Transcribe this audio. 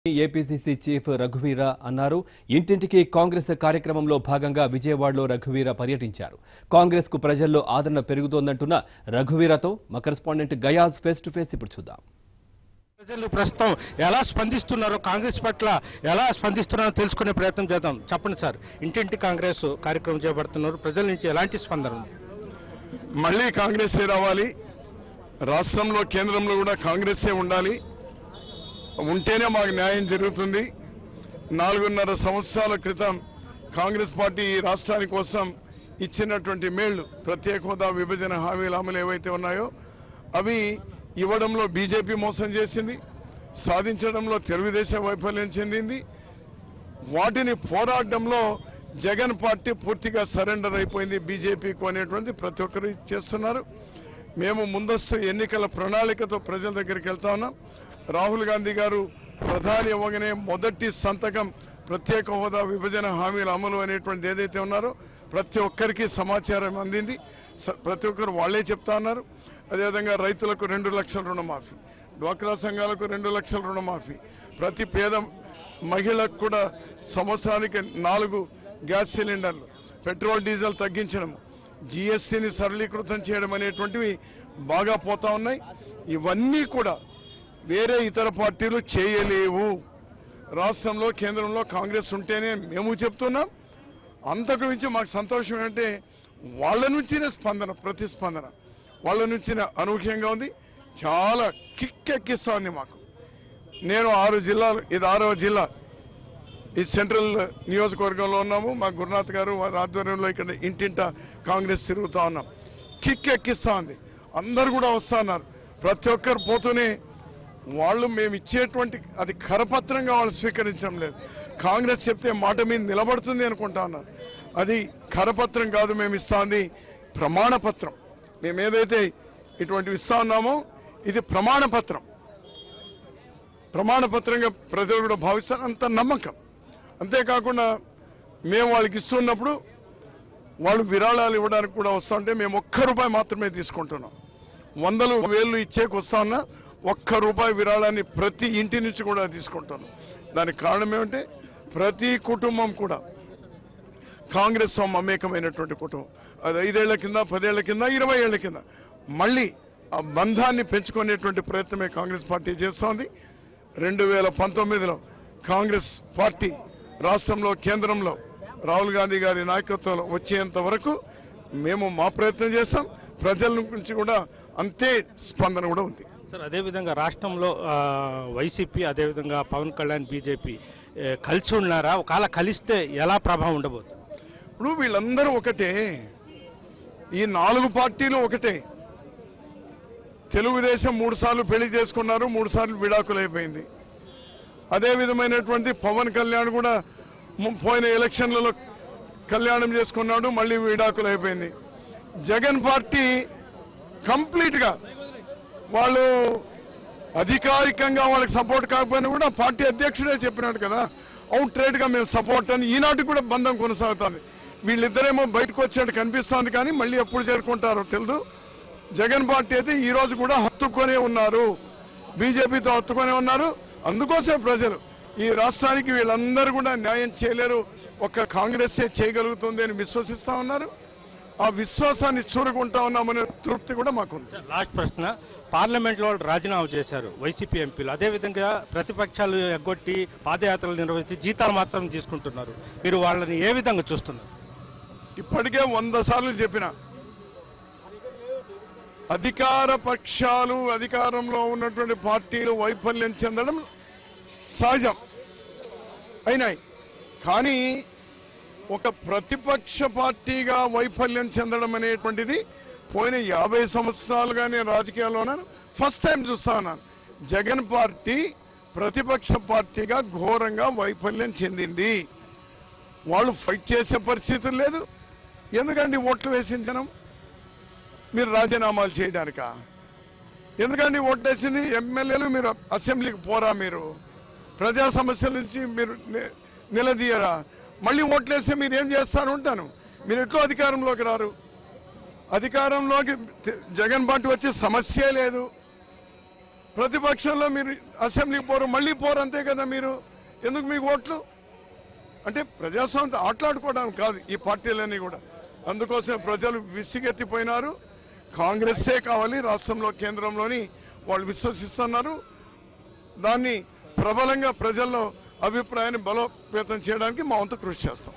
APCC chief రఘువీర అన్నారు. ఇంటింటికి కాంగ్రెస్ కార్యక్రమంలో భాగంగా విజయవాడలో రఘువీర పర్యటించారు. కాంగ్రెస్ కు ప్రజల్లో ఆదరణ పెరుగుతోందంటున్న రఘువీరతో మా correspondent guys face to face ఇప్పుడు చూద్దాం. ప్రజలు ప్రస్తుతం ఎలా స్పందిస్తున్నారో, కాంగ్రెస్ పట్ల ఎలా స్పందిస్తున్నారో తెలుసుకునే ప్రయత్నం చేద్దాం. చెప్పండి సార్, ఇంటింటి కాంగ్రెస్ కార్యక్రమం చేపడుతున్నారు, ప్రజల నుంచి ఎలాంటి స్పందన ఉంది? మళ్ళీ కాంగ్రెసే రావాలి, రాష్ట్రంలో కేంద్రంలో కూడా కాంగ్రెసే ఉండాలి, ఉంటేనే మాకు న్యాయం జరుగుతుంది. 4.5 సంవత్సరాల క్రితం కాంగ్రెస్ పార్టీ ఈ రాష్ట్రాని కోసం ఇచ్చినటువంటి మేళ్లు, ప్రత్యేక హోదా, విభజన హామీల అమలు ఏవైతే ఉన్నాయో అవి ఇవ్వడంలో బీజేపీ మోసం చేసింది, సాధించడంలో తెలుగుదేశం వైఫల్యం చెందింది. వాటిని పోరాటంలో జగన్ పార్టీ పూర్తిగా సరెండర్ అయిపోయింది బీజేపీకు అనేటువంటి ప్రతి ఒక్కరు చేస్తున్నారు. మేము ముందస్తు ఎన్నికల ప్రణాళికతో ప్రజల దగ్గరికి వెళ్తా ఉన్నాం. రాహుల్ గాంధీ గారు ప్రధాని అవ్వగానే మొదటి సంతకం ప్రత్యేక హోదా, విభజన హామీల అమలు అనేటువంటిది ఏదైతే ఉన్నారో ప్రతి ఒక్కరికి సమాచారం అందింది. ప్రతి ఒక్కరు వాళ్లే చెప్తా ఉన్నారు. అదేవిధంగా రైతులకు 2 లక్షల రుణమాఫీ, డ్వాక్రా సంఘాలకు 2 లక్షల రుణమాఫీ, ప్రతి పేద మహిళకు కూడా సంవత్సరానికి 4 గ్యాస్ సిలిండర్లు, పెట్రోల్ డీజిల్ తగ్గించడం, జీఎస్టీని సరళీకృతం చేయడం అనేటువంటివి బాగా పోతా ఉన్నాయి. ఇవన్నీ కూడా వేరే ఇతర పార్టీలు చేయలేవు. రాష్ట్రంలో కేంద్రంలో కాంగ్రెస్ ఉంటేనే మేము చెప్తున్నాం. అంతకు మించి మాకు సంతోషం ఏంటంటే వాళ్ళ నుంచినే స్పందన, ప్రతిస్పందన వాళ్ళ నుంచి అనూహ్యంగా ఉంది. చాలా కిక్కెక్కిస్తూ ఉంది మాకు. నేను 6 జిల్లాలు, ఇది 6వ జిల్లా, ఈ సెంట్రల్ నియోజకవర్గంలో ఉన్నాము. మా గురునాథ్ గారు వారి ఆధ్వర్యంలో ఇక్కడ ఇంటింట కాంగ్రెస్ తిరుగుతూ ఉన్నాం. కిక్కెక్కిస్తూ ఉంది. అందరు కూడా వస్తూ ఉన్నారు. ప్రతి ఒక్కరు పోతూనే వాళ్ళు మేము ఇచ్చేటువంటి అది కరపత్రంగా వాళ్ళు స్వీకరించడం లేదు. కాంగ్రెస్ చెప్తే మాట మీద నిలబడుతుంది అనుకుంటా ఉన్నారు. అది కరపత్రం కాదు, మేము ఇస్తాంది ప్రమాణపత్రం. మేము ఏదైతే ఇటువంటివి ఇస్తా ఉన్నామో ఇది ప్రమాణపత్రం. ప్రమాణపత్రంగా ప్రజలు కూడా భావిస్తారు, అంత నమ్మకం. అంతేకాకుండా మేము వాళ్ళకి ఇస్తున్నప్పుడు వాళ్ళు విరాళాలు ఇవ్వడానికి కూడా వస్తూ ఉంటే మేము ₹1 మాత్రమే తీసుకుంటున్నాం. 100,000 ఇచ్చేకి వస్తా ఉన్నా ₹1 విరాళాన్ని ప్రతి ఇంటి నుంచి కూడా తీసుకుంటాను. దానికి కారణం ఏమంటే ప్రతి కుటుంబం కూడా కాంగ్రెస్ మమేకమైనటువంటి కుటుంబం. అది 5 ఏళ్ల కింద, 10 ఏళ్ల కింద, 20 ఏళ్ల కింద మళ్ళీ ఆ బంధాన్ని పెంచుకునేటువంటి ప్రయత్నమే కాంగ్రెస్ పార్టీ చేస్తోంది. 2019లో కాంగ్రెస్ పార్టీ రాష్ట్రంలో, కేంద్రంలో రాహుల్ గాంధీ గారి నాయకత్వంలో వచ్చేంత వరకు మేము మా ప్రయత్నం చేస్తాం. ప్రజల నుంచి కూడా అంతే స్పందన కూడా ఉంది. సార్, అదేవిధంగా రాష్ట్రంలో వైసీపీ, అదేవిధంగా పవన్ కళ్యాణ్, బీజేపీ కలిసి ఉన్నారా? ఒకవేళ కలిస్తే ఎలా ప్రభావం ఉండబోతుంది? ఇప్పుడు వీళ్ళందరూ ఒకటే, ఈ 4 పార్టీలు ఒకటే. తెలుగుదేశం 3 సార్లు పెళ్లి చేసుకున్నారు, 3 సార్లు విడాకులు అయిపోయింది. అదే విధమైనటువంటి పవన్ కళ్యాణ్ కూడా పోయిన ఎలక్షన్లలో కళ్యాణం చేసుకున్నాడు, మళ్ళీ విడాకులు అయిపోయింది. జగన్ పార్టీ కంప్లీట్గా వాళ్ళు అధికారికంగా వాళ్ళకి సపోర్ట్ కాకపోయినా కూడా పార్టీ అధ్యక్షుడే చెప్పినాడు కదా, అవుట్ రైట్గా మేము సపోర్ట్ అని. ఈనాటికి కూడా బంధం కొనసాగుతుంది. వీళ్ళిద్దరేమో బయటకు వచ్చేట్టు కనిపిస్తుంది, కానీ మళ్ళీ ఎప్పుడు చేరుకుంటారో తెలియదు. జగన్ పార్టీ అయితే ఈ రోజు కూడా హత్తుకొనే ఉన్నారు, బీజేపీతో హత్తుకొనే ఉన్నారు. అందుకోసం ప్రజలు ఈ రాష్ట్రానికి వీళ్ళందరూ కూడా న్యాయం చేయలేరు, ఒక్క కాంగ్రెస్సే చేయగలుగుతుంది అని విశ్వసిస్తూ ఉన్నారు. ఆ విశ్వాసాన్ని చూరుకుంటా ఉన్నామనే తృప్తి కూడా మాకుంది. లాస్ట్ ప్రశ్న, పార్లమెంట్లో వాళ్ళు రాజీనామా చేశారు వైసీపీ ఎంపీలు, అదేవిధంగా ప్రతిపక్షాలు ఎగ్గొట్టి పాదయాత్రలు నిర్వహించి జీతాలు మాత్రం తీసుకుంటున్నారు. మీరు వాళ్ళని ఏ విధంగా చూస్తున్నారు? ఇప్పటికే 100 సార్లు చెప్పిన, అధికార పక్షాలు, అధికారంలో ఉన్నటువంటి పార్టీలు వైఫల్యం చెందడం సహజం అయినాయి. కానీ ఒక ప్రతిపక్ష పార్టీగా వైఫల్యం చెందడం అనేటువంటిది పోయిన 50 సంవత్సరాలుగా నేను రాజకీయాల్లోనే ఫస్ట్ టైం చూస్తా ఉన్నాను. జగన్ పార్టీ ప్రతిపక్ష పార్టీగా ఘోరంగా వైఫల్యం చెందింది. వాళ్ళు ఫైట్ చేసే పరిస్థితులు లేదు. ఎందుకండి ఓట్లు వేసించడం? మీరు రాజీనామాలు చేయడానికా? ఎందుకండి ఓట్లు వేసింది? ఎమ్మెల్యేలు మీరు అసెంబ్లీకి పోరా? మీరు ప్రజా సమస్యల నుంచి మీరు నిలదీయరా? మళ్ళీ ఓట్లేస్తే మీరు ఏం చేస్తారు ఉంటాను? మీరు ఎట్లా అధికారంలోకి రారు? అధికారంలోకి జగన్ పార్టీ వచ్చే సమస్యే లేదు. ప్రతిపక్షంలో మీరు అసెంబ్లీకి పోరు, మళ్ళీ పోరు, అంతే కదా. మీరు ఎందుకు మీకు ఓట్లు? అంటే ప్రజాస్వామ్యం ఆటలాడుకోవడానికి కాదు ఈ పార్టీలన్నీ కూడా. అందుకోసం ప్రజలు విసిగెత్తిపోయినారు. కాంగ్రెస్సే కావాలి రాష్ట్రంలో, కేంద్రంలోని వాళ్ళు విశ్వసిస్తున్నారు. దాన్ని ప్రబలంగా ప్రజల్లో అభిప్రాయాన్ని బలోపేతం చేయడానికి మా వంతు కృషి చేస్తాం.